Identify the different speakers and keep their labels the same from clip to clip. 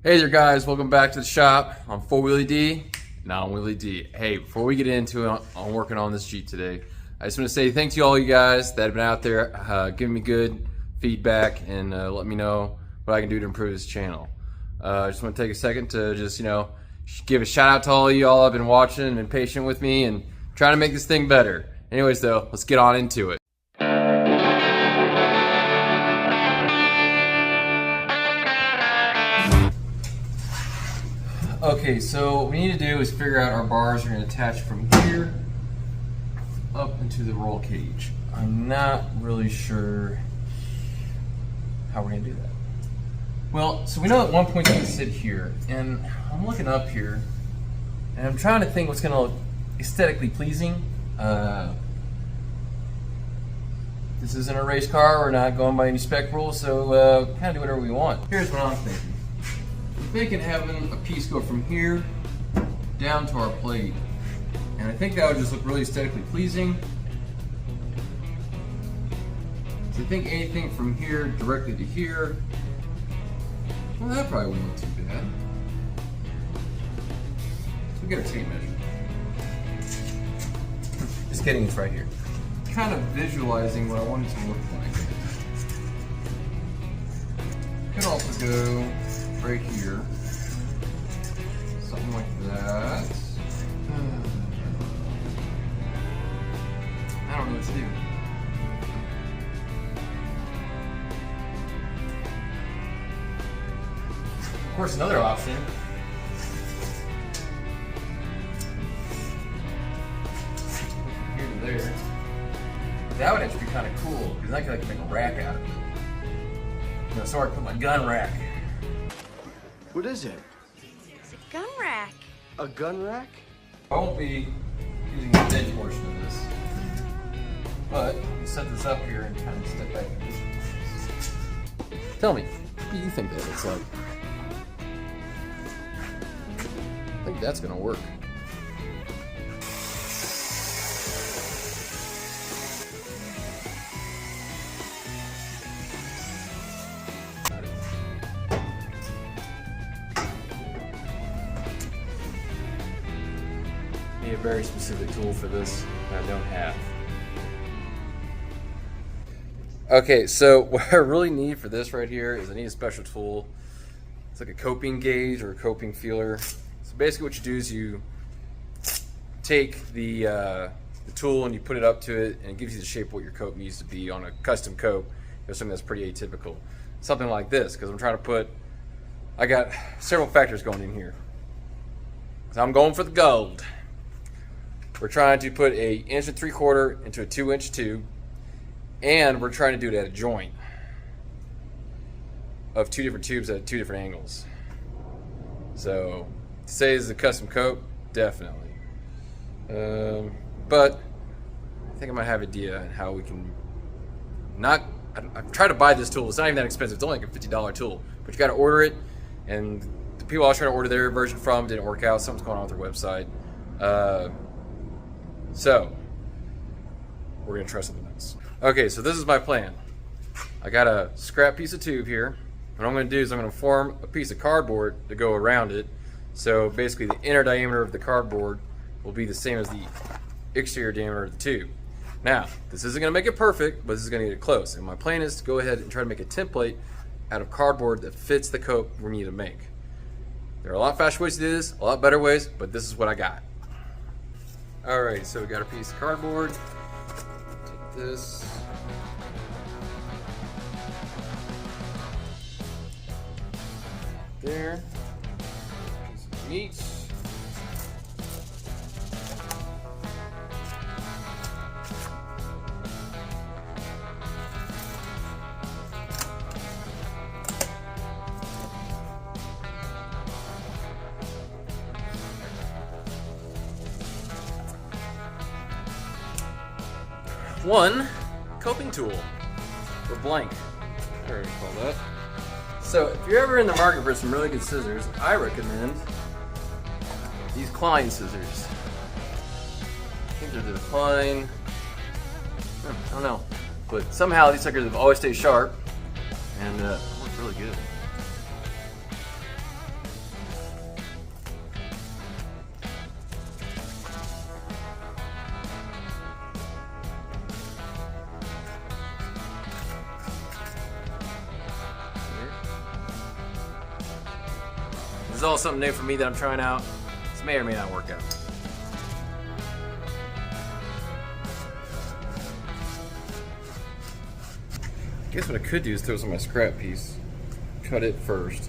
Speaker 1: Hey there guys, welcome back to the shop. I'm for Willie D, now I'm Willie D. Hey, before we get into it, I'm working on this Jeep today. I just want to say thanks to all you guys that have been out there giving me good feedback and let me know what I can do to improve this channel. I just want to take a second to just, give a shout out to all of you all have been watching and been patient with me and trying to make this thing better. Anyways though, let's get on into it. Okay, so what we need to do is figure out our bars are going to attach from here up into the roll cage. I'm not really sure how we're going to do that. Well, so we know at one point it's going to sit here, and I'm looking up here, and I'm trying to think what's going to look aesthetically pleasing. This isn't a race car, we're not going by any spec rules, so kind of do whatever we want. Here's what I'm thinking. I'm thinking having a piece go from here down to our plate, and I think that would just look really aesthetically pleasing. So I think anything from here directly to here, well, that probably wouldn't look too bad. So we get our tape measure. Just kidding, it's right here. Kind of visualizing what I want it to look like. Could also go right here, something like that. I don't know what to do. Of course, another option here to there. That would actually be kind of cool because I could make a rack out of it. So I could put my gun rack.
Speaker 2: What is it?
Speaker 3: It's a gun rack.
Speaker 2: A gun rack?
Speaker 1: I won't be using the edge portion of this, but I'll set this up here and kind of step back. Tell me, what do you think that looks like? I think that's gonna work. Need a very specific tool for this that I don't have. Okay, so what I really need for this right here is I need a special tool. It's like a coping gauge or a coping feeler. So basically what you do is you take the tool and you put it up to it and it gives you the shape of what your coat needs to be on a custom coat. There's something that's pretty atypical. Something like this, because I'm trying to put, I got several factors going in here. So I'm going for the gold. We're trying to put an 1 3/4 inch into a 2-inch tube, and we're trying to do it at a joint of 2 different tubes at 2 different angles. So, to say this is a custom coat, definitely. But I think I might have an idea on how we can I've tried to buy this tool. It's not even that expensive. It's only like a $50 tool, but you got to order it. And the people I was trying to order their version from didn't work out. Something's going on with their website. So we're gonna try something else. Okay, so this is my plan. I got a scrap piece of tube here. What I'm gonna do is I'm gonna form a piece of cardboard to go around it. So basically the inner diameter of the cardboard will be the same as the exterior diameter of the tube. Now, this isn't gonna make it perfect, but this is gonna get it close. And my plan is to go ahead and try to make a template out of cardboard that fits the coat we need to make. There are a lot faster ways to do this, a lot better ways, but this is what I got. Alright, so we got a piece of cardboard. Take this. There. Piece of meat. One coping tool, or blank, whatever you call that. So if you're ever in the market for some really good scissors, I recommend these Klein scissors. I think they're the Klein, I don't know, but somehow these suckers have always stayed sharp and work really good. is all something new for me that I'm trying out. This may or may not work out. I guess what I could do is throw some of my scrap piece, cut it first.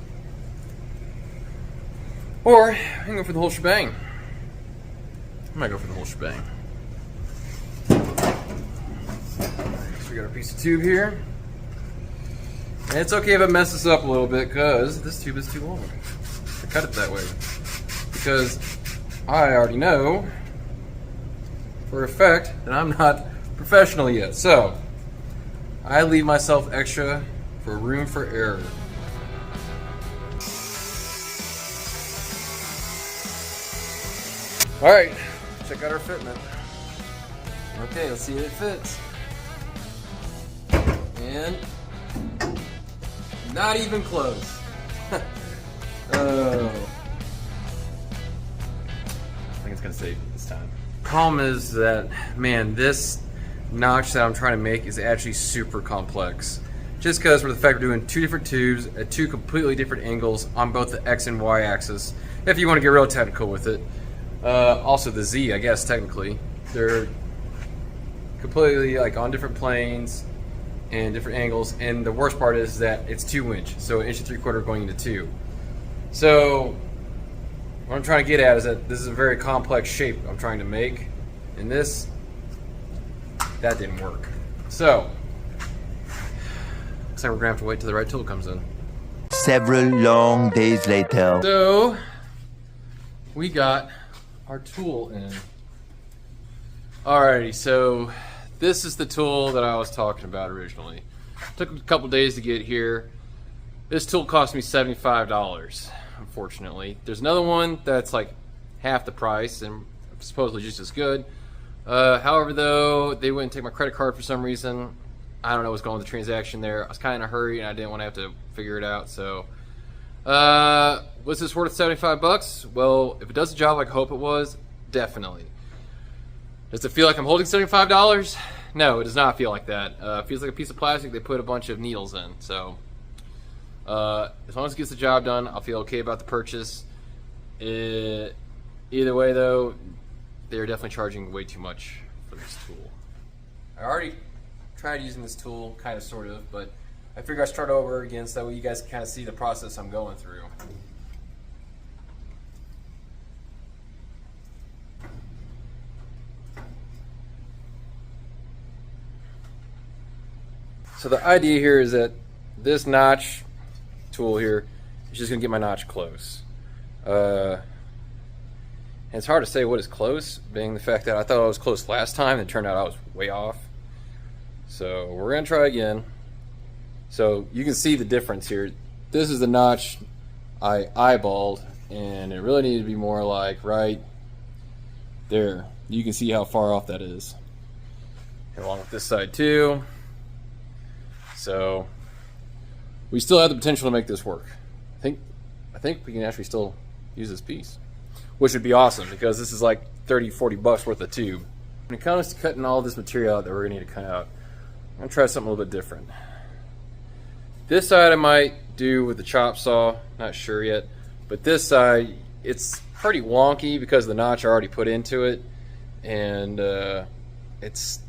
Speaker 1: Or I can go for the whole shebang. I might go for the whole shebang. So we got our piece of tube here. And it's okay if I mess this up a little bit because this tube is too long. I cut it that way. Because I already know for a fact that I'm not professional yet. So I leave myself extra for room for error. Alright, check out our fitment. Okay, let's see if it fits. And not even close. Oh. I think it's gonna save me this time. Problem is that, man, this notch that I'm trying to make is actually super complex. Just because for the fact we're doing two different tubes at two completely different angles on both the X and Y axis, if you want to get real technical with it. Also the Z, I guess, technically. They're completely like on different planes and different angles, and the worst part is that it's 2 inch, so 1 3/4 going into 2. So what I'm trying to get at is that this is a very complex shape I'm trying to make, and this, that didn't work. So looks like we're gonna have to wait till the right tool comes in.
Speaker 4: Several long days later.
Speaker 1: So we got our tool in. Alrighty, so this is the tool that I was talking about originally. Took a couple days to get here. This tool cost me $75, unfortunately. There's another one that's like half the price and supposedly just as good. However, though, they wouldn't take my credit card for some reason. I don't know what's going on with the transaction there. I was kind of in a hurry and I didn't want to have to figure it out. So, was this worth $75? Well, if it does the job like I hope it was, definitely. Does it feel like I'm holding $75? No, it does not feel like that. It feels like a piece of plastic they put a bunch of needles in. So, as long as it gets the job done, I'll feel okay about the purchase. Either way, though, they're definitely charging way too much for this tool. I already tried using this tool, kind of, sort of, but I figure I start over again so that way you guys can kind of see the process I'm going through. So the idea here is that this notch tool here is just going to get my notch close. And it's hard to say what is close, being the fact that I thought I was close last time and it turned out I was way off. So we're going to try again. So you can see the difference here. This is the notch I eyeballed, and it really needed to be more like right there. You can see how far off that is. And along with this side too. So we still have the potential to make this work. I think we can actually still use this piece, which would be awesome because this is like 30-40 bucks worth of tube. When it comes to cutting all this material out that we're gonna need to cut out, I'm gonna try something a little bit different. This side I might do with the chop saw, not sure yet, but this side, it's pretty wonky because the notch I already put into it, and it's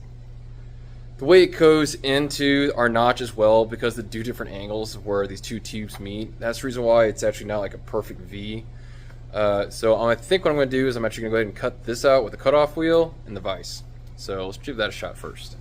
Speaker 1: the way it goes into our notch as well, because the two different angles where these two tubes meet. That's the reason why it's actually not like a perfect V. So I think what I'm going to do is I'm actually going to go ahead and cut this out with the cutoff wheel and the vise. So let's give that a shot first.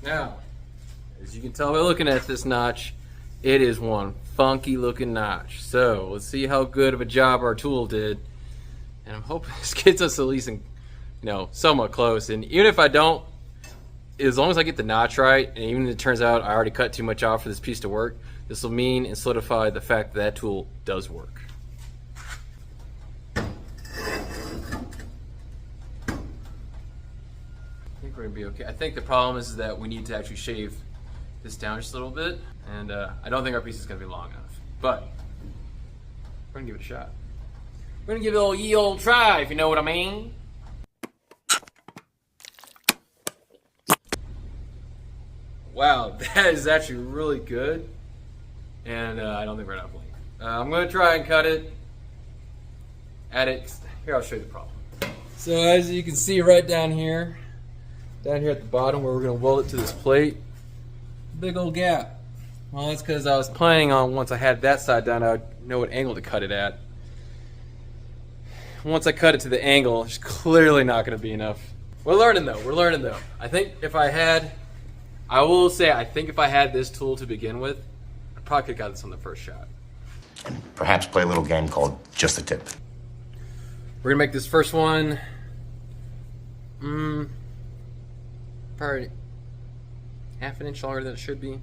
Speaker 1: Now, as you can tell by looking at this notch, it is one funky looking notch. So let's see how good of a job our tool did. And I'm hoping this gets us at least, somewhat close. And even if I don't, as long as I get the notch right, and even if it turns out I already cut too much off for this piece to work, this will mean and solidify the fact that that tool does work. we're gonna be okay. I think the problem is that we need to actually shave this down just a little bit, and I don't think our piece is gonna be long enough. But we're gonna give it a shot. We're gonna give it a little ye old try, if you know what I mean. Wow, that is actually really good, and I don't think we're gonna have length. I'm gonna try and cut it. Add it. Here, I'll show you the problem. So as you can see right down here at the bottom where we're gonna weld it to this plate, big old gap. Well, that's because I was planning on, once I had that side down, I would know what angle to cut it at. Once I cut it to the angle, it's clearly not gonna be enough. We're learning though. I think if I had this tool to begin with, I probably could have got this on the first shot.
Speaker 5: And perhaps play a little game called Just a Tip.
Speaker 1: We're gonna make this first one, probably half an inch longer than it should be.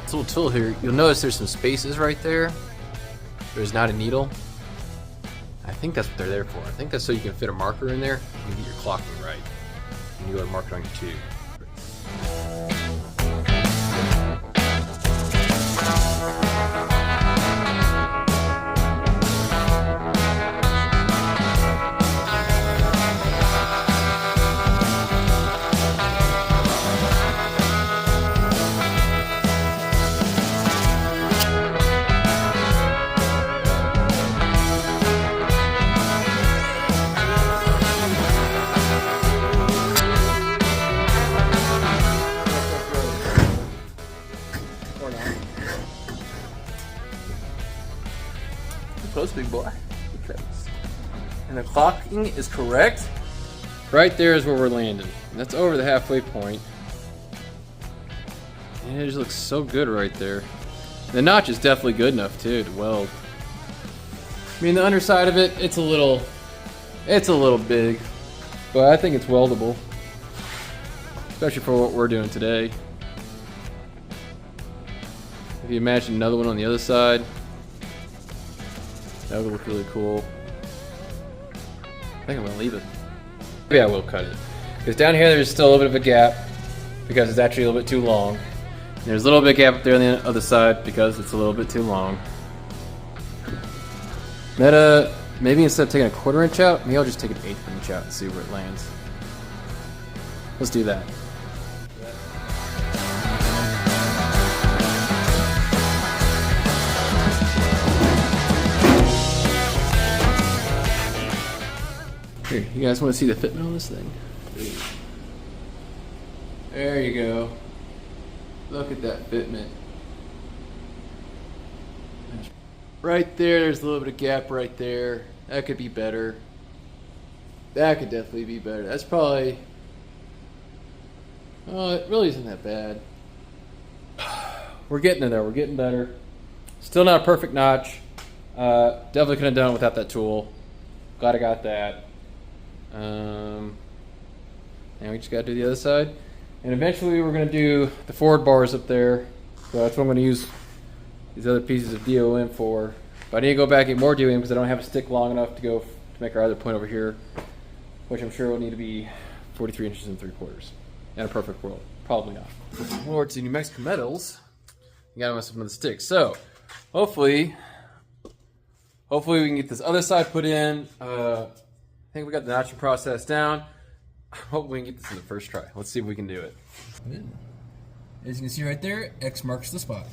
Speaker 1: This little tool here, you'll notice there's some spaces right there. There's not a needle. I think that's what they're there for. I think that's so you can fit a marker in there and get your clocking right. And you go to mark it on your tube. Close, big boy. And the clocking is correct. Right there is where we're landing. And that's over the halfway point. And it just looks so good right there. The notch is definitely good enough too to weld. I mean, the underside of it, it's a little big, but I think it's weldable, especially for what we're doing today. If you imagine another one on the other side, that would look really cool. I think I'm gonna leave it. Maybe I will cut it. Because down here there's still a little bit of a gap because it's actually a little bit too long. And there's a little bit of gap up there on the other side because it's a little bit too long. Maybe instead of taking a 1/4 inch out, maybe I'll just take an 1/8 inch out and see where it lands. Let's do that. Here, you guys want to see the fitment on this thing? There you go. Look at that fitment. Right there, there's a little bit of gap right there. That could be better. That could definitely be better. That's probably... Oh, it really isn't that bad. We're getting in there. We're getting better. Still not a perfect notch. Definitely could have done it without that tool. Glad I got that. And we just got to do the other side. And eventually we're going to do the forward bars up there. So that's what I'm going to use these other pieces of DOM for. But I need to go back and get more DOM because I don't have a stick long enough to go to make our other point over here, which I'm sure will need to be 43 inches and 3/4. In a perfect world. Probably not. More to New Mexico metals. You gotta mess up with the sticks. So hopefully we can get this other side put in. I think we got the notching process down. Hopefully we can get this in the first try. Let's see if we can do it. As you can see right there, X marks the spot.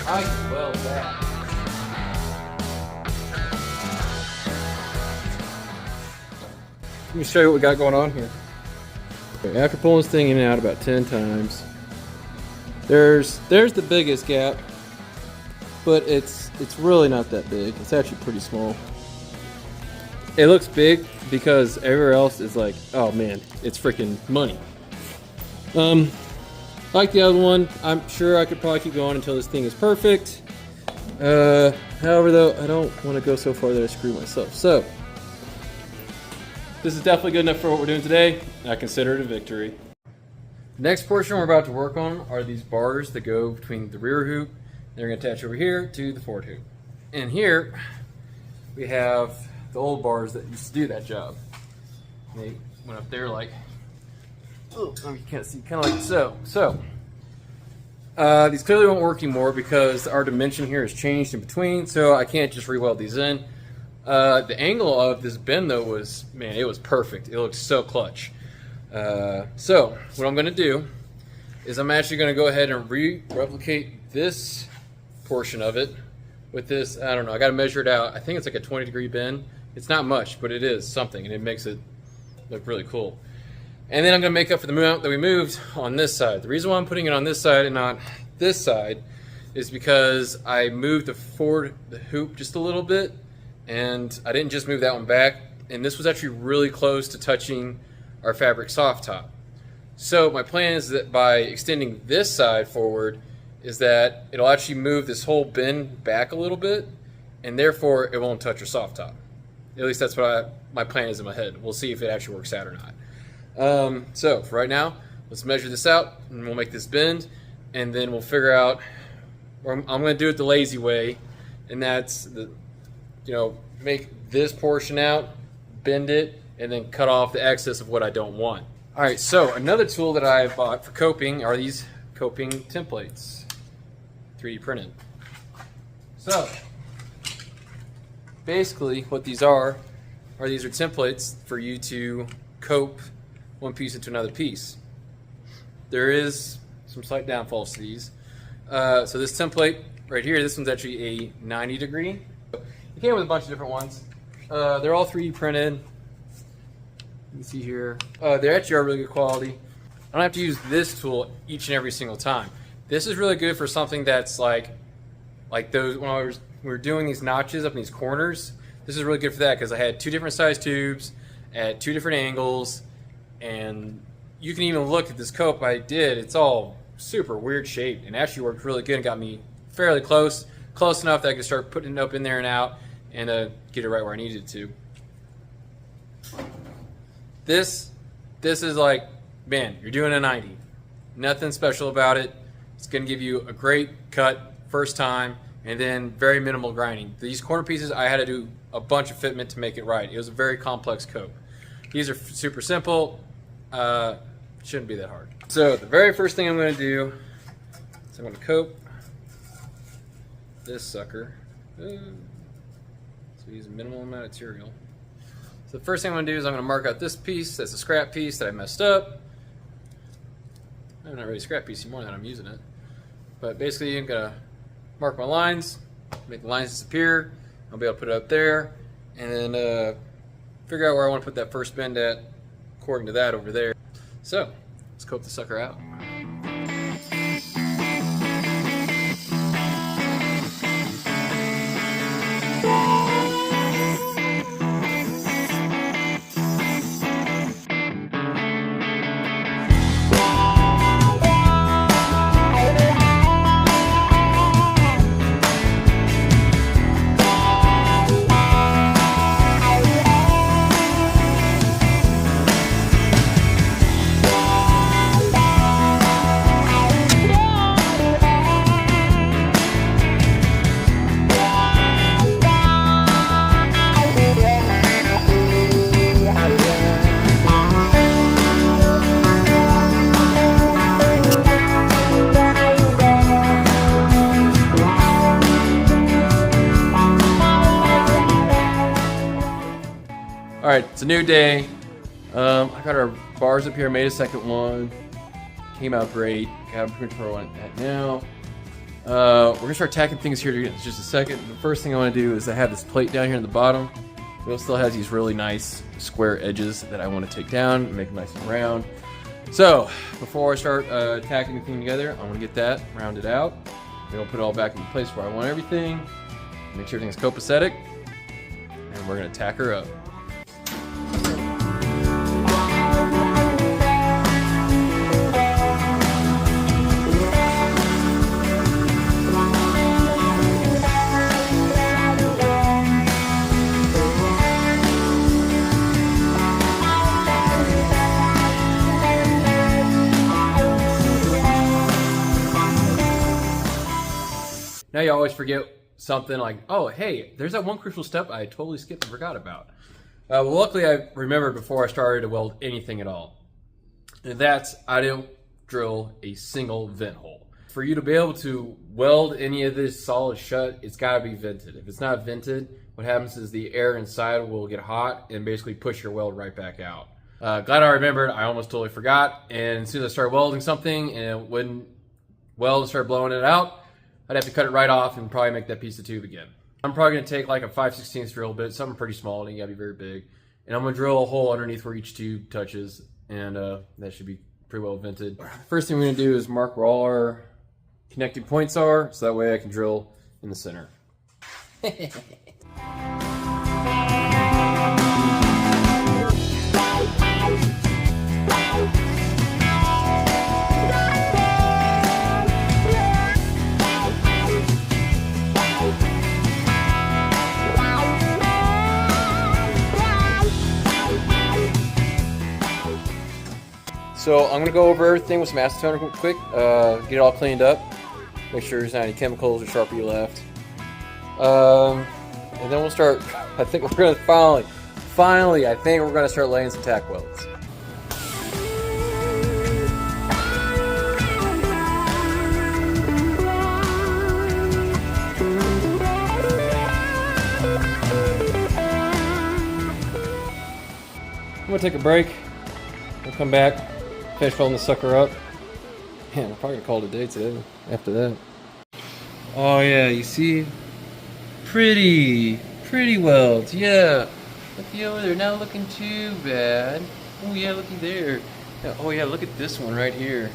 Speaker 1: I can weld that. Let me show you what we got going on here. Okay, after pulling this thing in and out about 10 times, there's the biggest gap, but it's really not that big. It's actually pretty small. It looks big because everywhere else is like, oh man, it's freaking money. Like the other one, I'm sure I could probably keep going until this thing is perfect. However though, I don't want to go so far that I screw myself. So, this is definitely good enough for what we're doing today. I consider it a victory. The next portion we're about to work on are these bars that go between the rear hoop. They're going to attach over here to the forward hoop. And here, we have the old bars that used to do that job. They went up there like, oh, you can't see, kind of like so. So, these clearly won't work anymore because our dimension here has changed in between, so I can't just re-weld these in. The angle of this bend though was, man, it was perfect. It looked so clutch. So what I'm going to do is I'm actually going to go ahead and replicate this portion of it with this, I don't know, I got to measure it out. I think it's like a 20-degree bend. It's not much, but it is something, and it makes it look really cool. And then I'm going to make up for the mount that we moved on this side. The reason why I'm putting it on this side and not this side is because I moved the hoop just a little bit, and I didn't just move that one back, and this was actually really close to touching our fabric soft top. So my plan is that by extending this side forward is that it'll actually move this whole bend back a little bit, and therefore it won't touch our soft top. At least that's what my plan is in my head. We'll see if it actually works out or not. So for right now, let's measure this out, and we'll make this bend, and then we'll figure out, or I'm going to do it the lazy way, and that's make this portion out, bend it, and then cut off the excess of what I don't want. All right, so another tool that I bought for coping are these coping templates, 3D printed. So basically what these are templates for you to cope one piece into another piece. There is some slight downfalls to these. So this template right here, this one's actually a 90-degree. It came with a bunch of different ones. They're all 3D printed. You can see here. They actually are really good quality. I don't have to use this tool each and every single time. This is really good for something that's like those when we were doing these notches up in these corners. This is really good for that because I had 2 different size tubes at 2 different angles, and you can even look at this cope I did. It's all super weird shaped and actually worked really good and got me fairly close enough that I could start putting it up in there and out and get it right where I needed it to. This is like, man, you're doing a 90. Nothing special about it. It's going to give you a great cut first time and then very minimal grinding. These corner pieces, I had to do a bunch of fitment to make it right. It was a very complex cope. These are super simple. Shouldn't be that hard. So the very first thing I'm going to do is I'm going to cope this sucker. So use a minimal amount of material. So the first thing I'm going to do is I'm going to mark out this piece. That's a scrap piece that I messed up. I'm not really a scrap piece anymore that I'm using it. But basically I'm going to mark my lines, make the lines disappear. I'll be able to put it up there and then figure out where I want to put that first bend at according to that over there. So let's cope the sucker out. All right, it's a new day. I got our bars up here, made a second one. Came out great. Got a printer on that now. We're gonna start tacking things here in just a second. The first thing I want to do is I have this plate down here in the bottom. It still has these really nice square edges that I want to take down and make it nice and round. So before I start tacking anything together, I'm gonna get that rounded out. Then I'll put it all back in the place where I want everything. Make sure everything's copacetic, and we're gonna tack her up. Now you always forget something like, oh, hey, there's that one crucial step I totally skipped and forgot about. Well, luckily I remembered before I started to weld anything at all. And that's, I didn't drill a single vent hole. For you to be able to weld any of this solid shut, it's gotta be vented. If it's not vented, what happens is the air inside will get hot and basically push your weld right back out. Glad I remembered, I almost totally forgot. And as soon as I started welding something and it wouldn't weld and start blowing it out, I'd have to cut it right off and probably make that piece of tube again. I'm probably gonna take like a 5/16 drill bit, something pretty small, it ain't gotta be very big. And I'm gonna drill a hole underneath where each tube touches, and that should be pretty well vented. First thing we're gonna do is mark where all our connecting points are, so that way I can drill in the center. So I'm gonna go over everything with some acetone real quick, get it all cleaned up, make sure there's not any chemicals or Sharpie left. And then we'll start, I think we're gonna finally, I think we're gonna start laying some tack welds. I'm gonna take a break, we'll come back, finish welding the sucker up. Man, I'm probably gonna call it a day today after that. Oh yeah, you see? Pretty welds, yeah. Looky over there, not looking too bad. Oh yeah, looky there. Oh yeah, look at this one right here.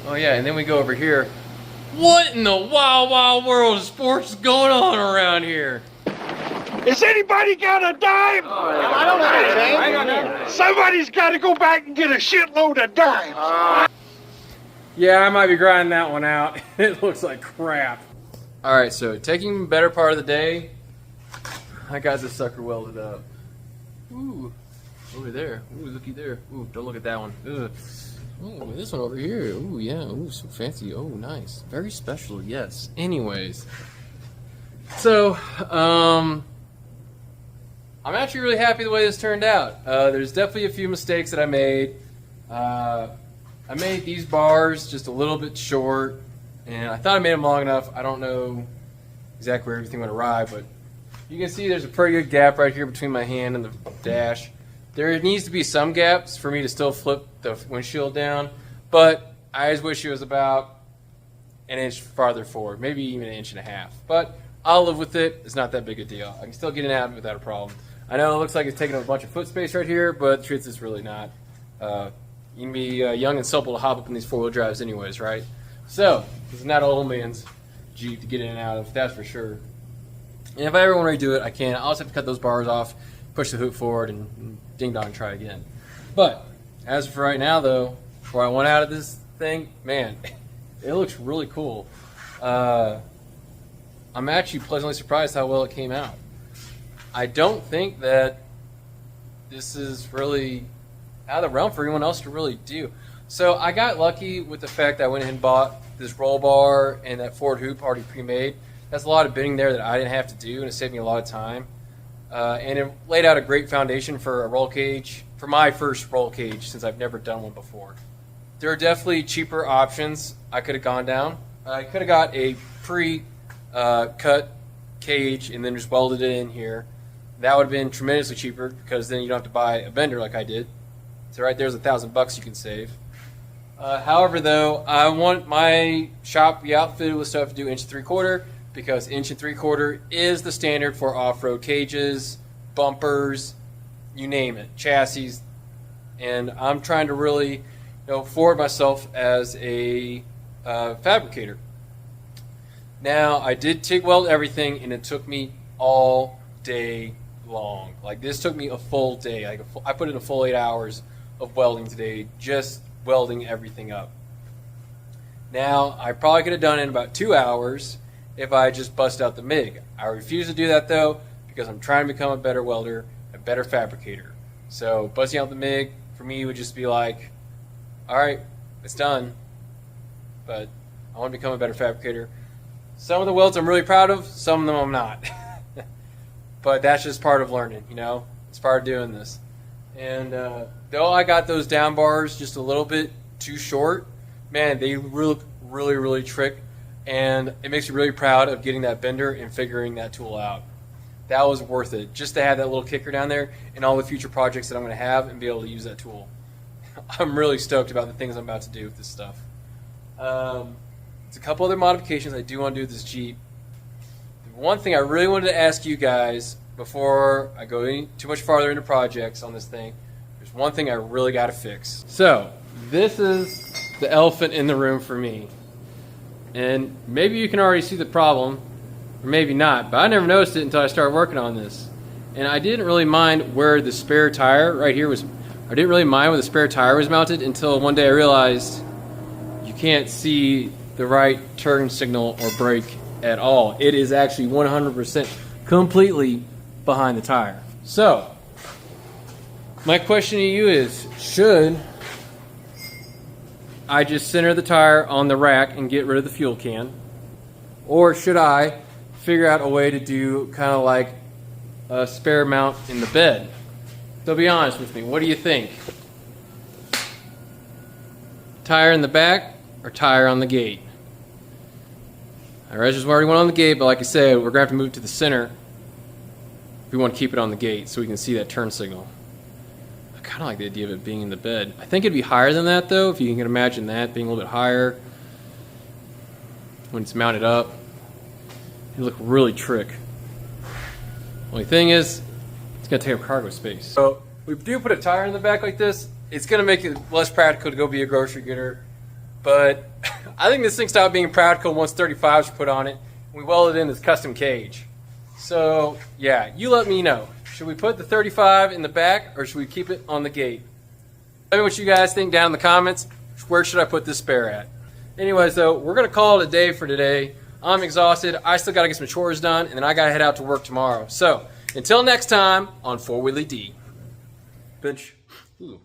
Speaker 1: Oh yeah, and then we go over here. What in the wild world of sports is going on around here?
Speaker 6: Has anybody got a dime? I don't know, James. Somebody's got to go back and get a shitload of dimes.
Speaker 1: Yeah, I might be grinding that one out. It looks like crap. Alright, so taking the better part of the day, I got this sucker welded up. Ooh, over there. Ooh, looky there. Ooh, don't look at that one. Ugh. Ooh, this one over here. Ooh, yeah. Ooh, so fancy. Oh, nice. Very special, yes. Anyways. So, I'm actually really happy the way this turned out. There's definitely a few mistakes that I made. I made these bars just a little bit short, and I thought I made them long enough. I don't know exactly where everything went awry, but you can see there's a pretty good gap right here between my hand and the dash. There needs to be some gaps for me to still flip the windshield down, but I just wish it was about an inch farther forward, maybe even an inch and a half. But I'll live with it. It's not that big a deal. I can still get it out without a problem. I know it looks like it's taking up a bunch of foot space right here, but the truth is really not. You can be young and supple to hop up in these four-wheel drives anyways, right? So, this is not an old man's Jeep to get in and out of, that's for sure. And if I ever want to redo it, I can. I'll just have to cut those bars off, push the hoop forward, and ding-dong try again. But, as for right now, though, before I went out of this thing, man, it looks really cool. I'm actually pleasantly surprised how well it came out. I don't think that this is really out of the realm for anyone else to really do. So I got lucky with the fact that I went ahead and bought this roll bar and that forward hoop already pre-made. That's a lot of bending there that I didn't have to do, and it saved me a lot of time. And it laid out a great foundation for a roll cage, for my first roll cage, since I've never done one before. There are definitely cheaper options I could have gone down. I could have got a pre-cut cage and then just welded it in here. That would have been tremendously cheaper because then you don't have to buy a bender like I did. So right there's $1,000 you can save. However, though, I want my shop to be outfitted with stuff to do 1 3/4 because 1 3/4 is the standard for off-road cages, bumpers, you name it, chassis. And I'm trying to really, forward myself as a fabricator. Now, I did TIG weld everything, and it took me all day long. Like, this took me a full day. I put in a full 8 hours of welding today, just welding everything up. Now, I probably could have done it in about 2 hours if I just bust out the MIG. I refuse to do that, though, because I'm trying to become a better welder, a better fabricator. So, busting out the MIG, for me, would just be like, all right, it's done. But I want to become a better fabricator. Some of the welds I'm really proud of, some of them I'm not. But that's just part of learning, It's part of doing this. And though I got those down bars just a little bit too short, man, they really trick. And it makes me really proud of getting that bender and figuring that tool out. That was worth it, just to have that little kicker down there and all the future projects that I'm going to have and be able to use that tool. I'm really stoked about the things I'm about to do with this stuff. There's a couple other modifications I do want to do with this Jeep. The one thing I really wanted to ask you guys before I go too much farther into projects on this thing, there's one thing I really got to fix. So, this is the elephant in the room for me. And maybe you can already see the problem, or maybe not, but I never noticed it until I started working on this. And I didn't really mind where the spare tire right here was. I didn't really mind where the spare tire was mounted until one day I realized you can't see the right turn signal or brake at all. It is actually 100% completely behind the tire. So, my question to you is, should I just center the tire on the rack and get rid of the fuel can? Or should I figure out a way to do kind of like a spare mount in the bed? So be honest with me, what do you think? Tire in the back or tire on the gate? I realize we already went on the gate, but like I said, we're going to have to move to the center if we want to keep it on the gate so we can see that turn signal. I kind of like the idea of it being in the bed. I think it'd be higher than that, though, if you can imagine that being a little bit higher when it's mounted up. It'd look really trick. Only thing is, it's going to take up cargo space. So, we do put a tire in the back like this. It's going to make it less practical to go be a grocery getter. But I think this thing stopped being practical once 35s were put on it. We welded in this custom cage. So, yeah, you let me know. Should we put the 35 in the back or should we keep it on the gate? Tell me what you guys think down in the comments. Where should I put this spare at? Anyways, though, we're going to call it a day for today. I'm exhausted. I still got to get some chores done, and then I got to head out to work tomorrow. So, until next time on 4 Willie D. Bitch. Ooh.